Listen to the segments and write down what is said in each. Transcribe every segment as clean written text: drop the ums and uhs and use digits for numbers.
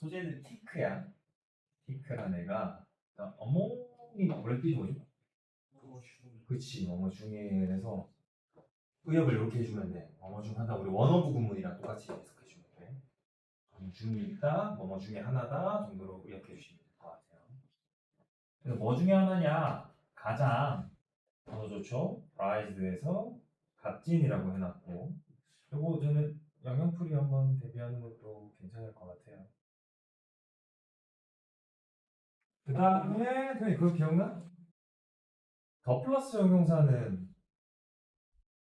소재는 티크야. 티크란 애가 어몽이 원래 뜻이 뭐지? 그치, 어머 중에서 의역을 이렇게 해주면 돼. 어머 중 하나 우리 원어부 구문이랑 똑같이 해석해주면 돼. 어머 중이 있다, 뭐뭐 중에 하나다 정도로 의역해 주시면 될 것 같아요. 그래서 뭐 중에 하나냐? 가장 더 좋죠. prized에서 값진이라고 해놨고, 그리고 저는 영영풀이 한번 대비하는 것도 괜찮을 것 같아요. 그 다음에 그거 기억나? 더 플러스 형용사는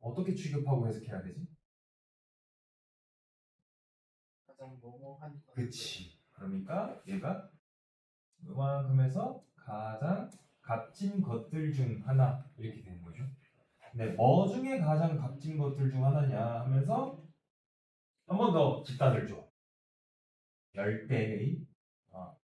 어떻게 취급하고 해석해야 되지? 가장 뭐뭐 하니까. 그치. 그러니까 얘가 요만큼에서 가장 값진 것들 중 하나 이렇게 되는 거죠. 근데 뭐 중에 가장 값진 것들 중 하나냐 하면서 한 번 더 집단을 줘. 열대의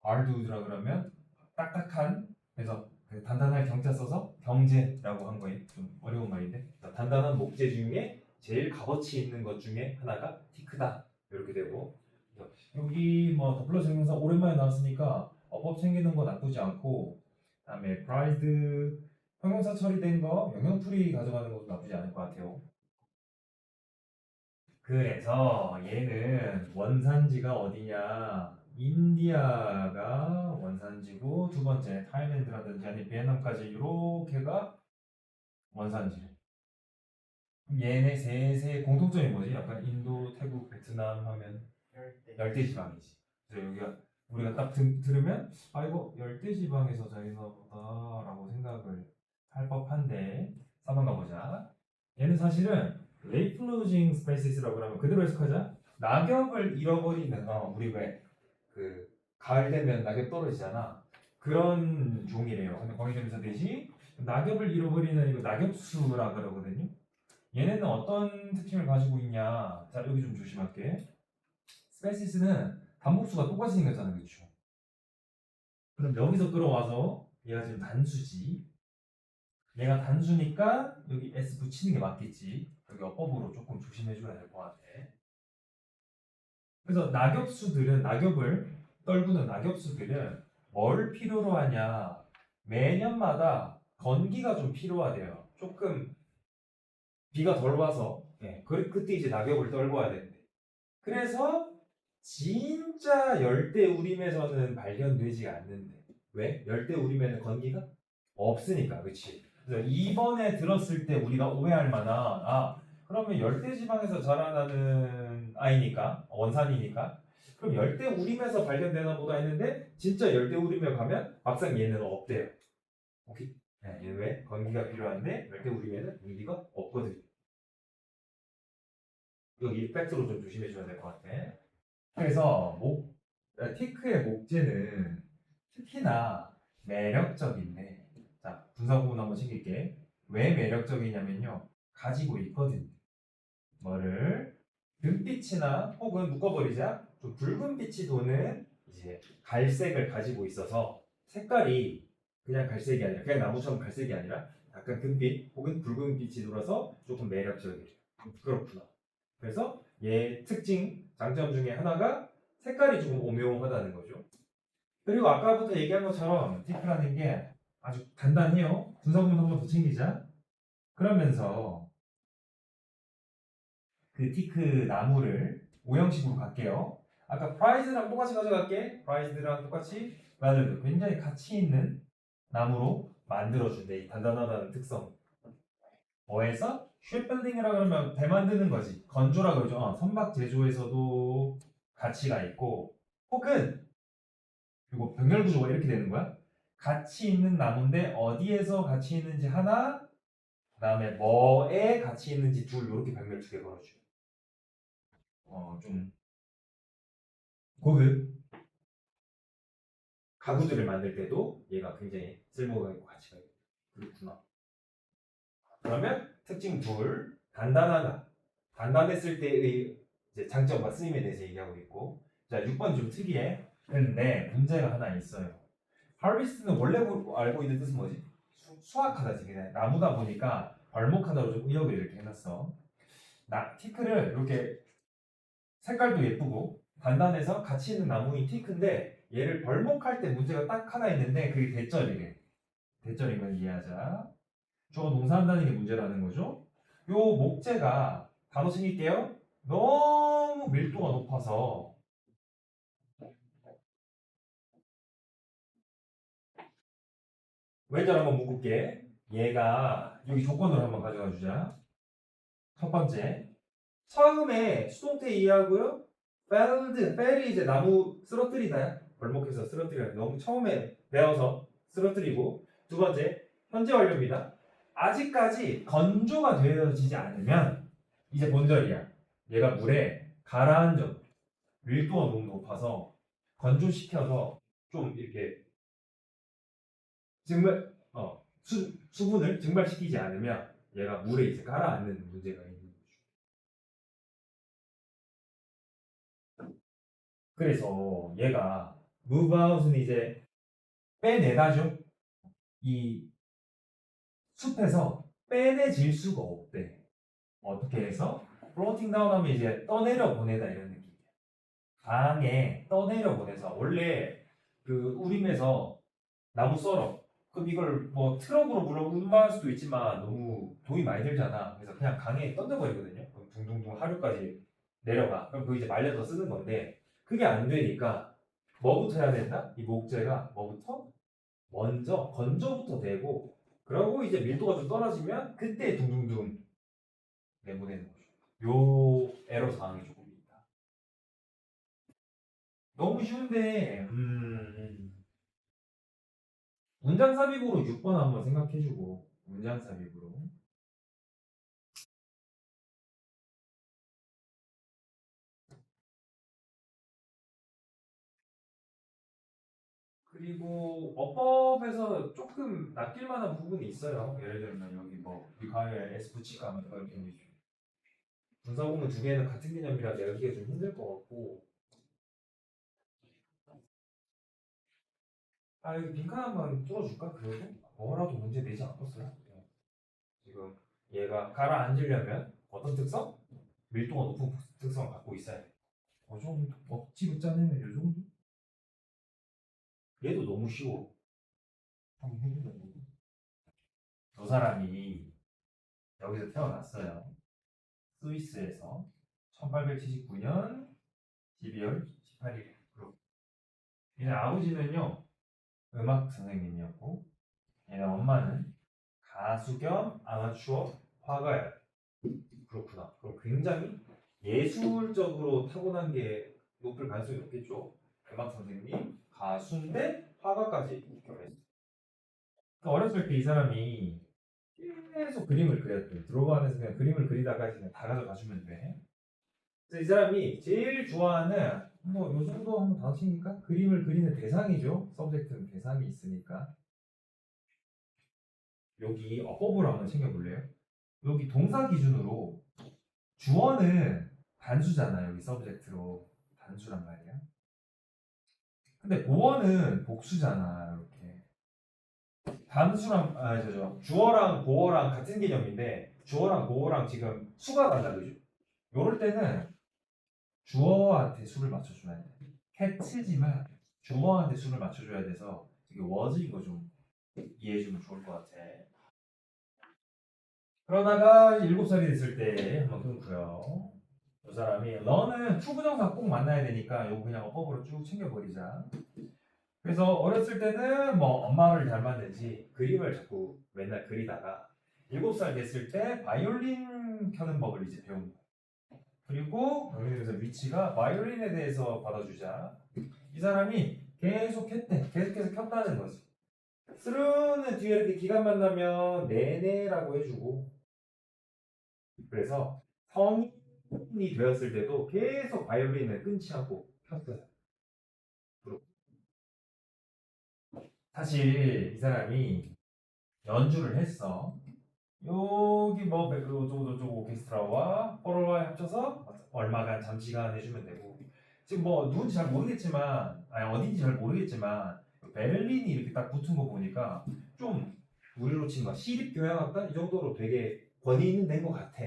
알두드라 그러면 딱딱한, 그래서 그 단단할 경자 써서 경제라고 한 거예요. 좀 어려운 말인데 단단한 목재 중에 제일 값어치 있는 것 중에 하나가 티크다 이렇게 되고, 여기 뭐 더플러스 형용사 오랜만에 나왔으니까 어법 챙기는 거 나쁘지 않고, 그다음에 prized 형용사 처리된 거 영영풀이 가져가는 것도 나쁘지 않을 것 같아요. 그래서 얘는 원산지가 어디냐? 인디아가 원산지고, 두 번째 타일랜드라든지 아니 베트남까지 이렇게가 원산지래. 얘네 셋의 공통점이 뭐지? 약간 인도, 태국, 베트남 하면 열대지방이지. 그래서 여기가 우리가 딱 들으면 아 이거 열대지방에서 자리나 보다라고 생각을 할 법한데, 한번 가보자. 얘는 사실은 레이프 루징 스페이시스라고 하면 그대로 해석하자. 낙엽을 잃어버리는 우리 왜 그 가을 되면 낙엽 떨어지잖아. 그런 종이래요. 근데 거기서 대신 낙엽을 잃어버리는 이거 낙엽수라 그러거든요. 얘네는 어떤 특징을 가지고 있냐? 자 여기 좀 조심할게. 스페이시스는 단목수가 똑같이 생겼잖아, 그렇죠? 그럼 여기서 끌어와서 얘가 지금 단수지. 얘가 단수니까 여기 S 붙이는 게 맞겠지. 여기 어법으로 조금 조심해줘야 될 것 같아. 그래서 낙엽수들은 낙엽을 떨구는 낙엽수들은 뭘 필요로 하냐? 매년마다 건기가 좀 필요하대요. 조금 비가 덜 와서 그때 이제 낙엽을 떨궈야 되는데. 그래서 진짜 열대우림에서는 발견되지 않는데. 왜? 열대우림에는 건기가 없으니까. 그치? 그래서 이번에 들었을 때 우리가 오해할 만한 그러면 열대지방에서 자라나는 아이니까 원산이니까 그럼 열대우림에서 발견되나 보다 했는데 진짜 열대우림에 가면 막상 얘는 없대요. 오케이? 네, 얘는 왜? 건기가 필요한데 열대우림에는 공기가 없거든요. 여기 팩트로 좀 조심해 줘야 될 것 같아. 그래서 티크의 목재는 특히나 매력적인데, 자 분사 구문 한번 챙길게. 왜 매력적이냐면요, 가지고 있거든요. 뭐를? 금빛이나 혹은 묶어버리자 좀 붉은 빛이 도는 이제 갈색을 가지고 있어서 색깔이 그냥 갈색이 아니라 그냥 나무처럼 갈색이 아니라 약간 금빛 혹은 붉은 빛이 돌아서 조금 매력적이에요. 그렇구나. 그래서 얘 특징 장점 중에 하나가 색깔이 조금 오묘하다는 거죠. 그리고 아까부터 얘기한 것처럼 티크라는 게 아주 간단해요. 분사구문 한번 더 챙기자. 그러면서 그 티크 나무를 오형식으로 갈게요. 아까 프라이즈랑 똑같이 가져갈게. 프라이즈랑 똑같이 맞아요. 굉장히 가치 있는 나무로 만들어준대. 이 단단하다는 특성. 뭐에서? 쉐플딩이라 그러면 배 만드는 거지. 건조라 그러죠. 선박 제조에서도 가치가 있고, 혹은 그리고 병렬 구조가 이렇게 되는 거야. 가치 있는 나무인데 어디에서 가치 있는지 하나, 그다음에 뭐에 가치 있는지 둘, 이렇게 병렬 두 개 걸어줘. 좀 고급 가구들을 만들 때도 얘가 굉장히 쓸모가 있고 가치가 있고. 그렇구나. 그러면 특징 둘, 단단하다. 단단했을 때의 이제 장점과 쓰임에 대해서 얘기하고 있고. 자, 6번 좀 특이해. 그런데 문제가 하나 있어요. 하비스트는 원래 알고 있는 뜻은 뭐지? 수확하다지. 그냥 나무다 보니까 벌목하다로 좀 의역을 이렇게 해놨어. 티크를 이렇게 색깔도 예쁘고 단단해서 가치 있는 나무인 테이크인데 얘를 벌목할 때 문제가 딱 하나 있는데 그게 대절이래. 대절이면 이해하자. 주로 농사한다는 게 문제라는 거죠. 요 목재가 단어 챙길게요. 너무 밀도가 높아서 왼절 한번 묶을게. 얘가 여기 조건으로 한번 가져가 주자. 첫 번째, 처음에 수동태 이해하고요. 펠이 이제 나무 쓰러뜨리다야. 벌목해서 쓰러뜨리다. 너무 처음에 배워서 쓰러뜨리고. 두 번째, 현재 완료입니다. 아직까지 건조가 되어지지 않으면 이제 본절이야. 얘가 물에 가라앉아. 밀도가 너무 높아서 건조시켜서 좀 이렇게 증발, 수분을 증발시키지 않으면 얘가 물에 이제 가라앉는 문제가 있는 거죠. 그래서 얘가 move out은 이제 빼내다죠. 이 숲에서 빼내질 수가 없대. 어떻게 해서? floating down 하면 이제 떠내려 보내다 이런 느낌이야. 강에 떠내려 보내서 원래 그 우림에서 나무 썰어. 그럼 이걸 뭐 트럭으로 물론 운반할 수도 있지만 너무 돈이 많이 들잖아. 그래서 그냥 강에 던져버리거든요. 그럼 둥둥둥 하류까지 내려가. 그럼 그거 이제 말려서 쓰는 건데 그게 안 되니까 뭐부터 해야 된다? 이 목재가 뭐부터? 먼저 건조부터 되고 그러고 이제 밀도가 좀 떨어지면 그때 둥둥둥 내보내는 거죠. 요 에러 사항이 조금 있다. 너무 쉬운데 문장 삽입으로 6번 한번 생각해주고 문장 삽입으로 그리고 어법에서 조금 낚일 만한 부분이 있어요. 예를 들면 여기 뭐 가에 S 붙일까 뭐 이런 게 분사구문 두 개는 같은 개념이라 내기가 좀 힘들 것 같고 여기 빈칸 한번 뚫어줄까? 그래도 뭐라도 문제 내지 않겠어요? 지금 얘가 가라앉으려면 어떤 특성? 밀도가 높은 특성을 갖고 있어야 돼. 그 정도 억지로 짜내면 이 정도? 얘도 너무 쉬워. 한번 해보자. 저 사람이 여기서 태어났어요. 스위스에서 1879년 12월 18일. 얘네 아버지는요 음악 선생님이었고 얘네 엄마는 가수 겸 아마추어 화가야. 그렇구나. 그럼 굉장히 예술적으로 타고난 게 높을 가능성이 높겠죠. 음악 선생님, 가수인데 화가까지 결했어. 어렸을 때 이 사람이 계속 그림을 그렸대. 드로버 안에서 그냥 그림을 그리다가 그냥 다 가져가 주면 돼. 그래서 이 사람이 제일 좋아하는 뭐 요 정도 하면 당신이니까 그림을 그리는 대상이죠. 서브젝트는 대상이 있으니까. 여기 어법으로 한번 챙겨볼래요? 여기 동사 기준으로 주어는 단수잖아요. 여기 서브젝트로 단수란 말이야. 근데 보어는 복수잖아. 이렇게 단수랑 주어랑 보어랑 같은 개념인데 주어랑 보어랑 지금 수가 달라 그죠? 요럴 때는 주어한테 수를 맞춰줘야 돼. cat지만 주어한테 수를 맞춰줘야 돼서 이게 was 이거 좀 이해해주면 좋을 것 같아. 그러다가 7살이 됐을 때 한번 끊고요. 이 사람이 너는 투부정사 꼭 만나야 되니까 이거 그냥 어법으로 쭉 챙겨버리자. 그래서 어렸을 때는 뭐 엄마를 닮았는지 그림을 자꾸 맨날 그리다가 7살 됐을 때 바이올린 켜는 법을 이제 배운 거야. 그리고 여기서 위치가 바이올린에 대해서 받아주자. 이 사람이 계속 했대. 계속해서 켰다는 거지. 스루는 뒤에 이렇게 기간만 나면 네네라고 해주고 그래서 성인이 되었을 때도 계속 바이올린을 끊지 않고 켰어요. 사실 이 사람이 연주를 했어. 여기 뭐 요정도 저거 오케스트라와 코러와 합쳐서 얼마간 잠시간 해주면 되고 지금 뭐 누군지 잘 모르겠지만 아니 어딘지 잘 모르겠지만 베를린이 이렇게 딱 붙은 거 보니까 좀 우리로 치는 거 시립교향악단 이 정도로 되게 권위 있는 데인 것 같아.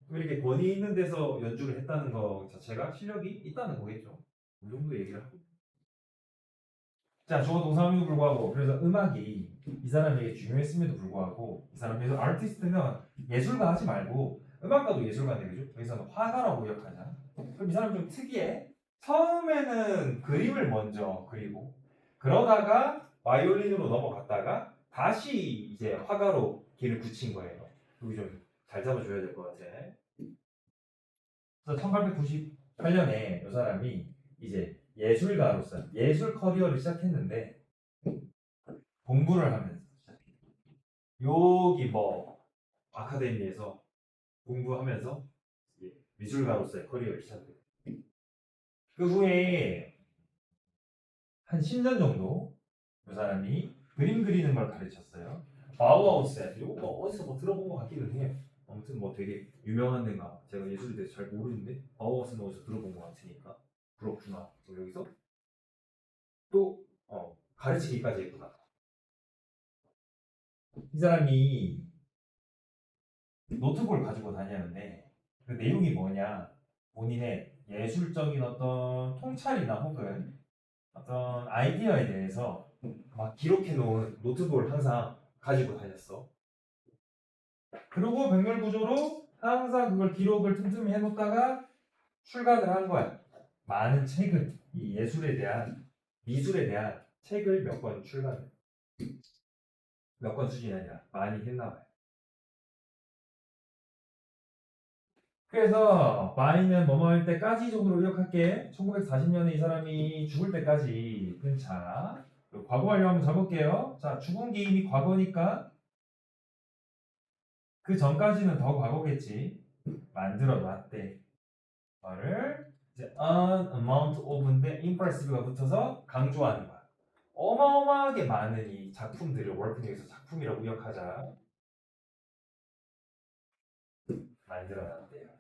이렇게 권위 있는 데서 연주를 했다는 거 자체가 실력이 있다는 거겠죠. 이 정도 얘기를 하고. 자, 주어 동사함에도 불구하고 그래서 음악이 이 사람에게 중요했음에도 불구하고 이 사람 그래서 아티스트는 예술가 하지 말고 음악가도 예술가인데 그죠? 여기서는 화가라고 기억하자. 그럼 이 사람 좀 특이해. 처음에는 그림을 먼저 그리고 그러다가 바이올린으로 넘어갔다가 다시 이제 화가로 길을 굳힌 거예요. 여기 좀 잘 잡아줘야 될 것 같아. 그래서 1898년에 이 사람이 이제 예술가로서 예술 커리어를 시작했는데 공부를 하면서 여기 뭐 아카데미에서 공부하면서 이제 미술가로서의 커리어를 시작해요. 그 후에 한 10년 정도 이 사람이 그림 그리는 걸 가르쳤어요. 바우하우스 이거 뭐 어디서 뭐 들어본 것 같기는 해요. 아무튼 뭐 되게 유명한 데가 제가 예술에 대해서 잘 모르는데 바우하우스는 어디서 들어본 것 같으니까 그렇구나. 또 여기서 또 가르치기까지 했구나. 이 사람이 노트북을 가지고 다녔는데 그 내용이 뭐냐 본인의 예술적인 어떤 통찰이나 혹은 어떤 아이디어에 대해서 막 기록해 놓은 노트북을 항상 가지고 다녔어. 그리고 백렬 구조로 항상 그걸 기록을 틈틈이 해놓다가 출간을 한 거야. 많은 책을 이 예술에 대한 미술에 대한 책을 몇 권 출간해. 몇 권 수준이 아니라 많이 했나 봐요. 그래서 마이는 뭐뭐할 때까지 정도로 기억할게. 1940년에 이 사람이 죽을 때까지. 자, 과거 완료 한번 잡을게요. 자, 죽은 게 이미 과거니까 그 전까지는 더 과거겠지. 만들어 놨대. 말을 이제 an amount of인데 impressive가 붙어서 강조하는 거야. 어마어마하게 많은 이 작품들을 월프닝에서 작품이라고 기억하자. 만들어 놨대요.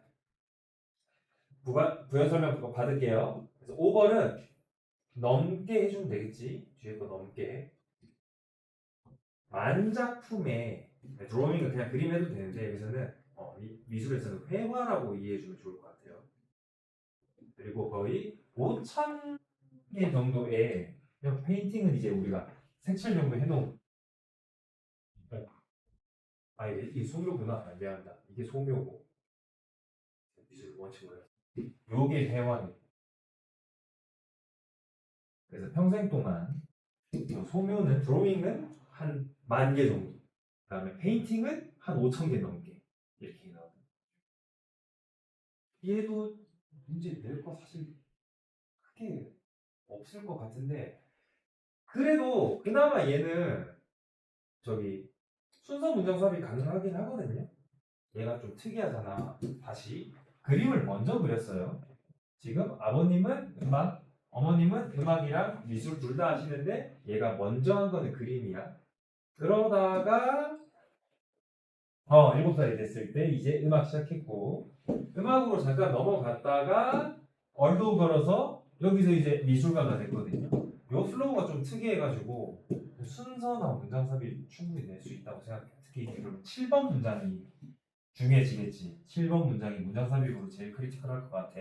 부연 설명 그거 받을게요. 그래서 오버는 넘게 해주면 되겠지. 뒤에 거 넘게. 만작품의 드로잉은 그냥 그림 해도 되는데 여기서는 미술에서는 회화라고 이해해주면 좋을 것 같아요. 그리고 거의 5천 개 정도의 페인팅은 이제 우리가 색칠 정도 해놓은 이게 소묘구나. 미안합니다. 이게 소묘고 미술 원칙 몰라. 요게 회화네. 그래서 평생 동안 소묘는 드로잉은 한 10,000개 정도. 그다음에 페인팅은 한 5,000개 넘게 이렇게 나와요. 얘도 문제 낼 거 사실 크게 없을 것 같은데 그래도 그나마 얘는 저기 순서 문장 수합이 가능하긴 하거든요. 얘가 좀 특이하잖아. 다시 그림을 먼저 그렸어요. 지금 아버님은 음악, 어머님은 음악이랑 미술 둘 다 하시는데 얘가 먼저 한 거는 그림이야. 그러다가 7살이 됐을 때 이제 음악 시작했고 음악으로 잠깐 넘어갔다가 얼도 걸어서 여기서 이제 미술가가 됐거든요. 요 플로우가 좀 특이해가지고 순서나 문장 삽입 충분히 낼 수 있다고 생각해. 특히 그럼 7번 문장이 중요해지겠지. 7번 문장이 문장 삽입으로 제일 크리티컬할 것 같아.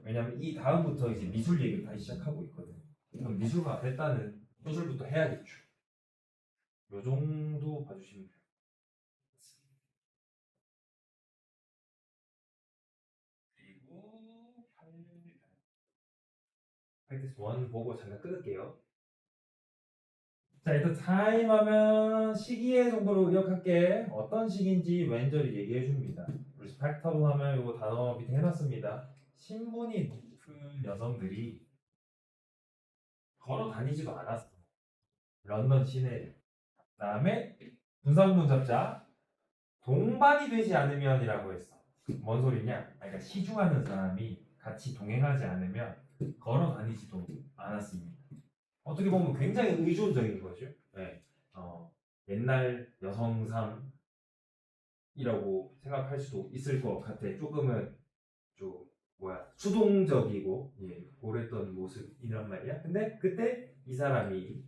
왜냐면 이 다음부터 이제 미술 얘기를 다시 시작하고 있거든. 그럼 미술가 됐다는 소설부터 해야겠죠. 요 정도 봐주시면 돼요. 그리고 practice 1 보고 잠깐 끊을게요. 자, 일단 time 하면 시기의 정도로 기억할게. 어떤 시기인지 왼절이 얘기해 줍니다. respectable 하면 이거 단어 밑에 해놨습니다. 신분이 높은 여성들이 걸어 다니지도 않았어. 런던 시내를. 그다음에 분사구문 잡자. 동반이 되지 않으면이라고 했어. 뭔 소리냐? 그러니까 시중하는 사람이 같이 동행하지 않으면 걸어 다니지도 않았습니다. 어떻게 보면 굉장히 의존적인 거죠. 네. 옛날 여성상이라고 생각할 수도 있을 것 같아. 조금은 좀 수동적이고 그랬던 모습이란 말이야. 근데 그때 이 사람이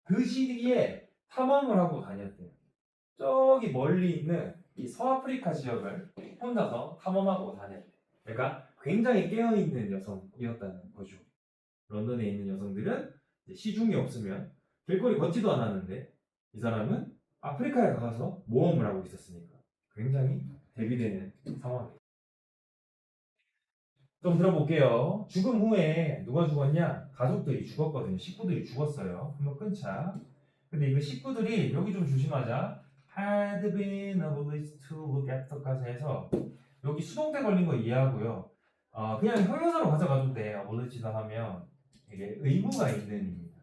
그 시기에 탐험을 하고 다녔대요. 저기 멀리 있는 이 서아프리카 지역을 혼자서 탐험하고 다녔대. 그러니까 굉장히 깨어있는 여성이었다는 거죠. 런던에 있는 여성들은 이제 시중에 없으면 길거리 걷지도 않았는데 이 사람은 아프리카에 가서 모험을 하고 있었으니까 굉장히 대비되는 상황이에요. 좀 들어볼게요. 죽음 후에 누가 죽었냐? 가족들이 죽었거든요. 식구들이 죽었어요. 한번 끊자. 근데 이거 식구들이 여기 좀 조심하자. Had been obliged to look after까지 해서 여기 수동태 걸린 거 이해하고요. 그냥 형용사로 가져가도 돼. obliged 하면 이게 의무가 있는 입니다.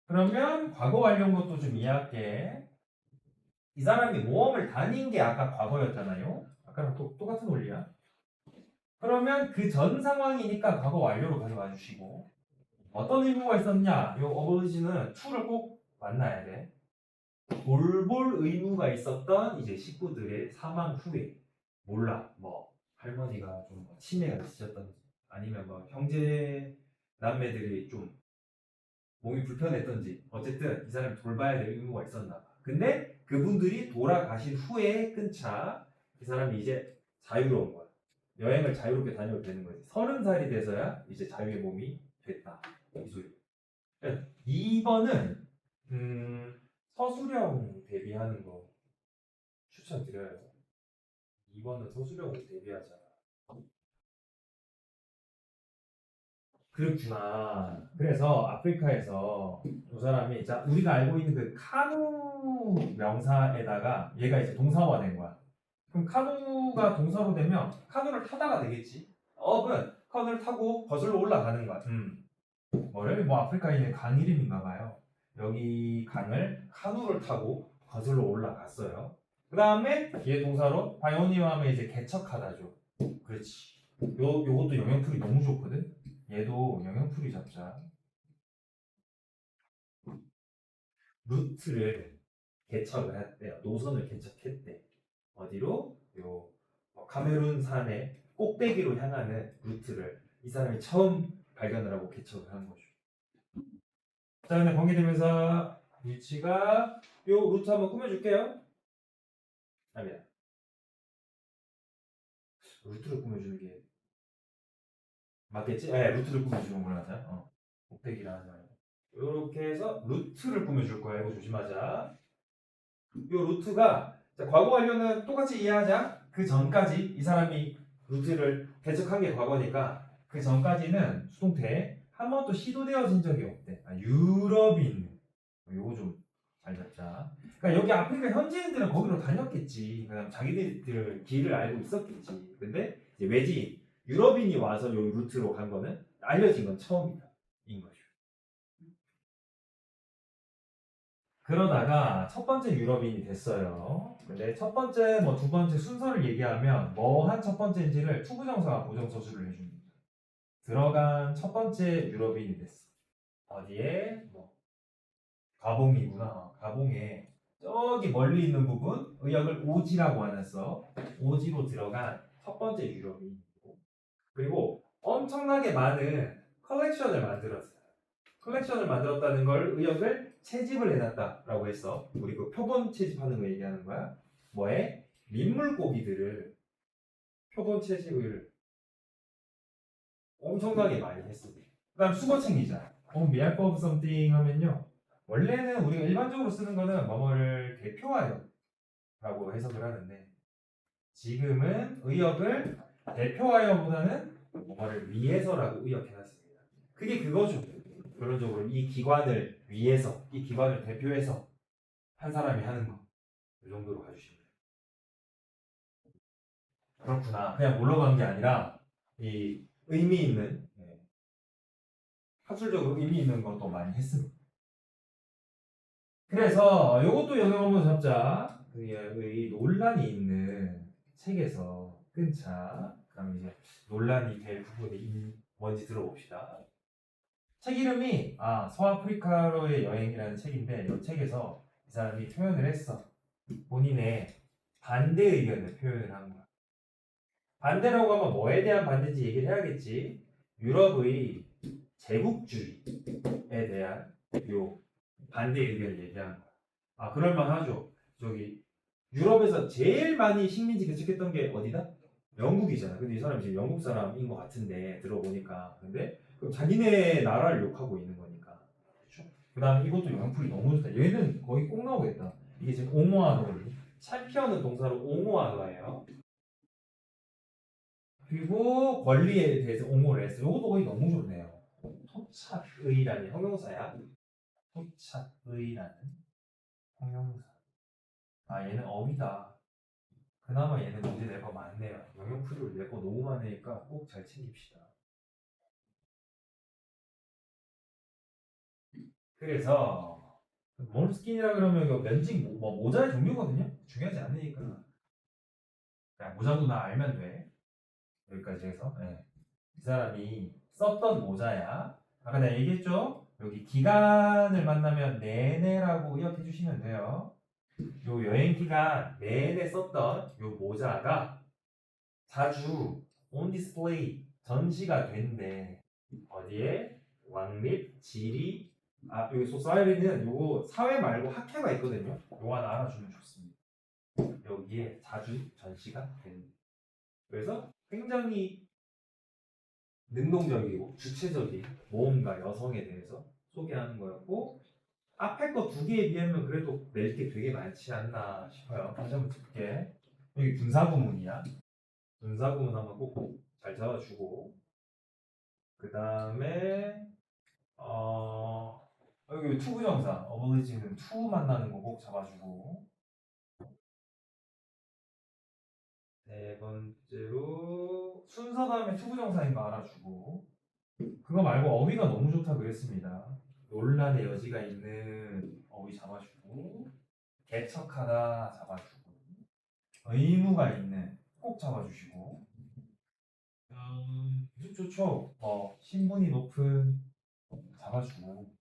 그러면 과거 완료인 것도 좀 이해할게. 이 사람이 모험을 다닌 게 아까 과거였잖아요. 아까랑 똑같은 논리야. 그러면 그 전 상황이니까 과거 완료로 가져가 주시고 어떤 의무가 있었냐? 요 어버지는 to를 꼭 만나야 돼. 돌볼 의무가 있었던 이제 식구들의 사망 후에 몰라 뭐 할머니가 좀 치매가 있으셨던지 아니면 뭐 형제 남매들이 좀 몸이 불편했던지 어쨌든 이 사람이 돌봐야 될 의무가 있었나 봐. 근데 그분들이 돌아가신 후에 끊자 이 사람이 이제 자유로운 거야. 여행을 자유롭게 다녀도 되는 거지. 30살이 돼서야 이제 자유의 몸이 됐다. 이 소리. 2번은 서술형 대비하는 거 추천드려요. 2번은 서술형으로 대비하자. 그렇구나. 그래서 아프리카에서 이 사람이 자 우리가 알고 있는 그 카누 명사에다가 얘가 이제 동사화된 거야. 그럼 카누가 동사로 되면 카누를 타다가 되겠지. 업은 카누를 타고 거슬러 올라가는 거야. 뭐래? 뭐 아프리카에 있는 강 이름인가 봐요. 여기 강을 카누를 타고 거슬러 올라갔어요. 그 다음에 얘 동사로 바이오니와 하면 이제 개척하다죠. 그렇지. 요것도 영역풀이 너무 좋거든. 얘도 영역풀이 잡자. 루트를 개척을 했대요. 노선을 개척했대. 어디로? 카메룬 산의 꼭대기로 향하는 루트를 이 사람이 처음 발견을 하고 개척을 한 거죠. 자, 근데 관계대명사 위치가 요 루트 한번 꾸며줄게요. 아니야. 루트를 꾸며주는 게 맞겠지? 네, 루트를 꾸며주는 걸로 하자. 꼭대기라 하지 말고. 이렇게 해서 루트를 꾸며줄 거야. 이거 조심하자. 요 루트가 자, 과거 완료는 똑같이 이해하자. 그 전까지 이 사람이 루트를 개척한 게 과거니까 그 전까지는 수동태 한 번도 시도되어진 적이 없대. 유럽인. 요거 좀 잘 잡자. 그러니까 여기 아프리카 현지인들은 거기로 다녔겠지. 그다음 자기들 길을 알고 있었겠지. 근데 이제 외지인, 유럽인이 와서 요 루트로 간 거는 알려진 건 처음이다. 인 거죠. 그러다가 첫 번째 유럽인이 됐어요. 근데 첫 번째, 뭐 두 번째 순서를 얘기하면 뭐 한 첫 번째인지를 투부정사와 부정서술을 해줍니다. 들어간 첫 번째 유럽인이 됐어. 어디에? 뭐 가봉이구나. 가봉에 저기 멀리 있는 부분 의역을 오지라고 하면서 오지로 들어간 첫 번째 유럽인이고 그리고 엄청나게 많은 컬렉션을 만들었어요. 컬렉션을 만들었다는 걸 의역을 채집을 해놨다라고 했어. 우리 그 표본 채집하는 거 얘기하는 거야. 뭐에? 민물고기들을 표본 채집을 엄청나게 많이 했어. 그다음 수거 챙기자. map of something 하면요. 원래는 우리가 일반적으로 쓰는 거는 뭐뭐를 대표하여 라고 해석을 하는데 지금은 의역을 대표하여보다는 뭐뭐를 위해서라고 의역해놨습니다. 그게 그거죠. 결론적으로 이 기관을 위해서, 이 기관을 대표해서 한 사람이 하는 거. 이 정도로 가주시면 돼요. 그렇구나. 그냥 물러간 게 아니라 이 의미 있는, 학술적으로 의미 있는 것도 많이 했습니다. 그래서 이것도 영역 한번 잡자. 이 논란이 있는 책에서 끊자. 그럼 이제 논란이 될 부분이 뭔지 들어봅시다. 책 이름이 서아프리카로의 여행이라는 책인데 이 책에서 이 사람이 표현을 했어. 본인의 반대 의견을 표현을 한 거야. 반대라고 하면 뭐에 대한 반대인지 얘기를 해야겠지. 유럽의 제국주의에 대한 요 반대 의견을 얘기한 거야. 그럴만하죠. 저기 유럽에서 제일 많이 식민지 개척했던 게 어디다? 영국이잖아. 근데 이 사람이 지금 영국 사람인 것 같은데 들어보니까. 근데 그럼 자기네 나라를 욕하고 있는 거니까. 그렇죠? 그다음에 이것도 영향풀이 너무 좋다. 얘는 거의 꼭 나오겠다. 이게 지금 옹호하거든요. 챔피언은 동사로 옹호하거예요. 그리고 권리에 대해서 옹호를 했어. 이것도 거의 너무 좋네요. 토착의라는 형용사야. 토착의라는 형용사. 아 얘는 어휘다. 그나마 얘는 문제 낼 거 많네요. 영역풀이를 낼 거 너무 많으니까 꼭 잘 챙깁시다. 그래서 몰스킨이라 그러면 이거 면직 모자의 종류거든요. 중요하지 않으니까 그냥 모자 누나 알면 돼. 여기까지 해서 이 사람이 썼던 모자야. 아까 내가 얘기했죠? 여기 기간을 만나면 내내라고 기억해 주시면 돼요. 요 여행 기간 내내 썼던 요 모자가 자주 on display 전시가 된대. 어디에? 왕립, 지리, 여기 소사이리는 요거 사회 말고 학회가 있거든요. 요거 하나 알아주면 좋습니다. 여기에 자주 전시가 된대. 그래서 굉장히 능동적이고 주체적인 모험가 여성에 대해서 소개하는 거였고 앞에 거 두 개에 비하면 그래도 낼 게 되게 많지 않나 싶어요. 다시 한번 볼게. 여기 군사구문이야. 군사구문 한번 꼭 잘 잡아주고 그 다음에 여기 투부정사 어블리지는 투 만나는 거 꼭 잡아주고 네 번째로 순서 다음에 투부정사인 거 알아주고 그거 말고 어휘가 너무 좋다 그랬습니다. 논란의 여지가 있는 어휘 잡아주고 개척하다 잡아주고 의무가 있는 꼭 잡아주시고 좋죠. 신분이 높은 잡아주고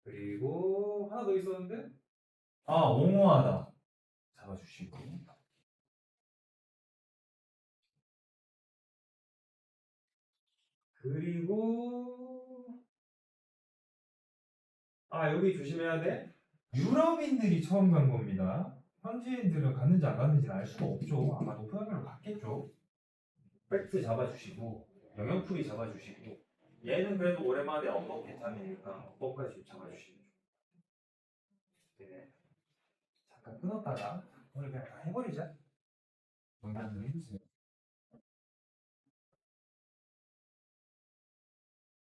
그리고 하나 더 있었는데 옹호하다 잡아주시고 그리고 여기 조심해야 돼. 유럽인들이 처음 간 겁니다. 현지인들은 갔는지 안 갔는지는 알 수가 없죠. 아마 높은 확률로 갔겠죠. 팩트 잡아주시고 영역풀이 잡아주시고 얘는 그래도 오랜만에 언법 괜찮으니까 언법까지 잡아주시면 네. 잠깐 끊었다가 오늘 그냥 다 해버리자. 정답을 해주세요.